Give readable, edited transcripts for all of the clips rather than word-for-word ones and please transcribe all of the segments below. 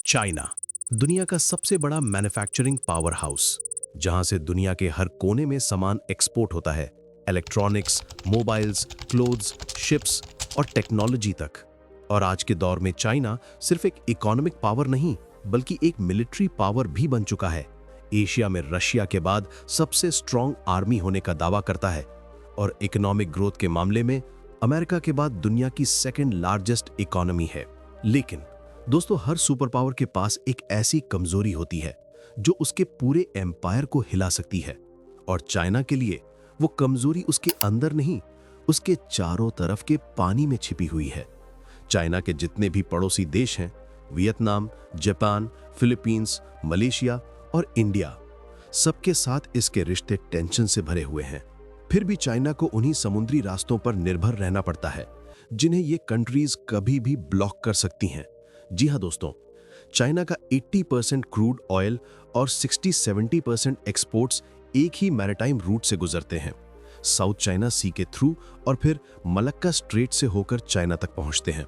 China दुनिया का सबसे बड़ा मैन्युफैक्चरिंग पावर हाउस, जहां से दुनिया के हर कोने में सामान एक्सपोर्ट होता है। इलेक्ट्रॉनिक्स, मोबाइल्स, क्लोथ्स, शिप्स और टेक्नोलॉजी तक। और आज के दौर में चाइना सिर्फ एक इकोनॉमिक पावर नहीं, बल्कि एक मिलिट्री पावर भी बन चुका है। एशिया में रशिया के बाद सबसे स्ट्रॉन्ग आर्मी होने का दावा करता है और इकोनॉमिक ग्रोथ के मामले में अमेरिका के बाद दुनिया की सेकेंड लार्जेस्ट इकोनॉमी है। लेकिन दोस्तों, हर सुपर पावर के पास एक ऐसी कमजोरी होती है जो उसके पूरे एम्पायर को हिला सकती है। और चाइना के लिए वो कमजोरी उसके अंदर नहीं, उसके चारों तरफ के पानी में छिपी हुई है। चाइना के जितने भी पड़ोसी देश हैं, वियतनाम, जापान, फिलीपींस, मलेशिया और इंडिया, सबके साथ इसके रिश्ते टेंशन से भरे हुए हैं। फिर भी चाइना को उन्हीं समुद्री रास्तों पर निर्भर रहना पड़ता है जिन्हें ये कंट्रीज कभी भी ब्लॉक कर सकती हैं। जी हाँ दोस्तों, चाइना का 80% क्रूड ऑयल और 60-70% एक्सपोर्ट्स एक ही मैरीटाइम रूट से गुजरते हैं, साउथ चाइना सी के थ्रू, और फिर मलक्का स्ट्रेट से होकर चाइना तक पहुंचते हैं।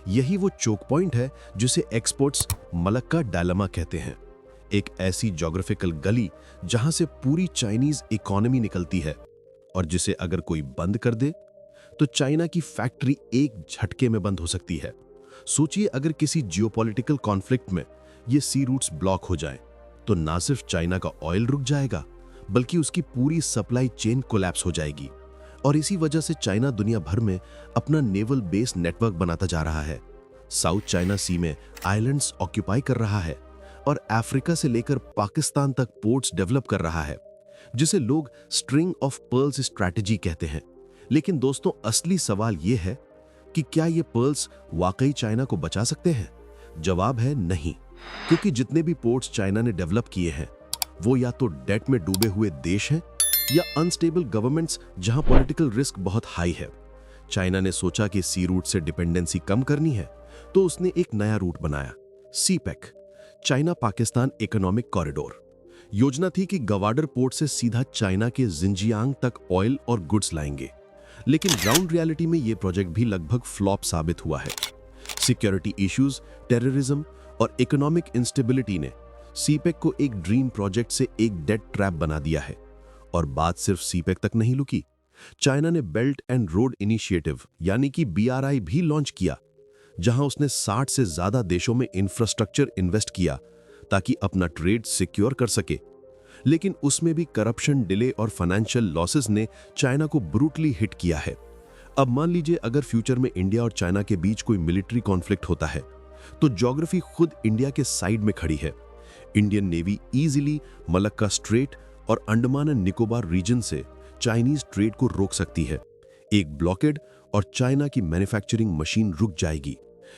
यही वो चोक पॉइंट है जिसे एक्सपर्ट्स मलक्का डायलेमा कहते हैं। एक ऐसी ज्योग्राफिकल गली जहां से पूरी चाइनीज इकोनॉमी निकलती है और जिसे अगर कोई बंद कर दे तो चाइना की फैक्ट्री एक झटके में बंद हो सकती है। सोचिए, अगर किसी जियोपॉलिटिकल कॉन्फ्लिक्ट में ये सी रूट्स ब्लॉक हो जाएं, तो ना सिर्फ चाइना का ऑयल रुक जाएगा, बल्कि उसकी पूरी सप्लाई चेन कोलैप्स हो जाएगी। और इसी वजह से चाइना दुनिया भर में अपना नेवल बेस नेटवर्क बनाता जा रहा है। साउथ चाइना सी में आइलैंड्स ऑक्यूपाई कर रहा है और अफ्रीका से लेकर पाकिस्तान तक पोर्ट्स डेवलप कर रहा है, जिसे लोग स्ट्रिंग ऑफ पर्ल्स स्ट्रैटेजी कहते हैं। लेकिन दोस्तों, असली सवाल यह है कि क्या ये पर्ल्स वाकई चाइना को बचा सकते हैं? जवाब है नहीं, क्योंकि जितने भी पोर्ट्स चाइना ने डेवलप किए हैं वो या तो डेट में डूबे हुए देश हैं या अनस्टेबल गवर्नमेंट्स जहां पॉलिटिकल रिस्क बहुत हाई है। चाइना ने सोचा कि सी रूट से डिपेंडेंसी कम करनी है, तो उसने एक नया रूट बनाया, CPEC, China Pakistan economic corridor. योजना थी कि गवाडर पोर्ट से सीधा चाइना के जिंजियांग तक ऑयल और गुड्स लाएंगे। लेकिन ग्राउंड रियलिटी में यह प्रोजेक्ट भी लगभग फ्लॉप साबित हुआ है। सिक्योरिटी इश्यूज, टेररिज्म और इकोनॉमिक इंस्टेबिलिटी ने सीपेक को एक ड्रीम प्रोजेक्ट से एक डेड ट्रैप बना दिया है। और बात सिर्फ सीपेक तक नहीं रुकी। चाइना ने बेल्ट एंड रोड इनिशिएटिव यानी कि BRI भी लॉन्च किया, जहां उसने 60 से ज्यादा देशों में इंफ्रास्ट्रक्चर इन्वेस्ट किया ताकि अपना ट्रेड सिक्योर कर सके। लेकिन उसमें भी करप्शन, डिले और फाइनेंशियल लॉसेस ने चाइना को ब्रूटली हिट किया है। अब मान लीजिए, अगर फ्यूचर में इंडिया और चाइना के बीच कोई मिलिट्री कॉन्फ्लिक्ट होता है, तो ज्योग्राफी खुद इंडिया के साइड में खड़ी है। Indian navy easily Malacca strait और अंडमान एंड निकोबार रीजन से चाइनीज ट्रेड को रोक सकती है। एक ब्लॉकेड और चाइना की मैन्युफैक्चरिंग मशीन रुक जाएगी।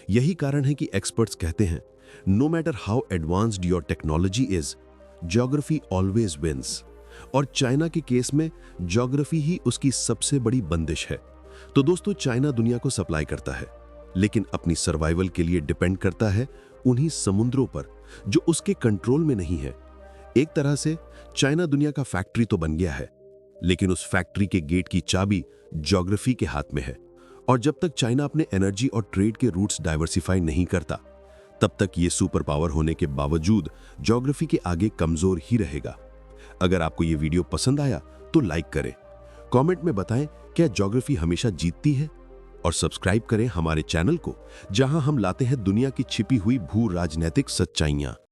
यही कारण है कि एक्सपर्ट्स कहते हैं, no matter how advanced your technology is, geography always wins. और चाइना के केस में ज्योग्राफी ही उसकी सबसे बड़ी बंदिश है। तो दोस्तों, चाइना दुनिया को सप्लाई करता है, लेकिन अपनी सर्वाइवल के लिए डिपेंड करता है उन्हीं समुद्रों पर जो उसके कंट्रोल में नहीं है। एक तरह से चाइना दुनिया का फैक्ट्री तो बन गया है, लेकिन उस फैक्ट्री के गेट की चाबी ज्योग्राफी के हाथ में है। और जब तक चाइना अपने एनर्जी और ट्रेड के रूट्स डाइवर्सिफाई नहीं करता, तब तक ये सुपर पावर होने के बावजूद ज्योग्राफी के आगे कमजोर ही रहेगा। अगर आपको ये वीडियो पसंद आया तो लाइक करें, कमेंट में बताएं क्या ज्योग्राफी हमेशा जीतती है, और सब्सक्राइब करें हमारे चैनल को, जहां हम लाते हैं दुनिया की छिपी हुई भू राजनीतिक सच्चाइयां।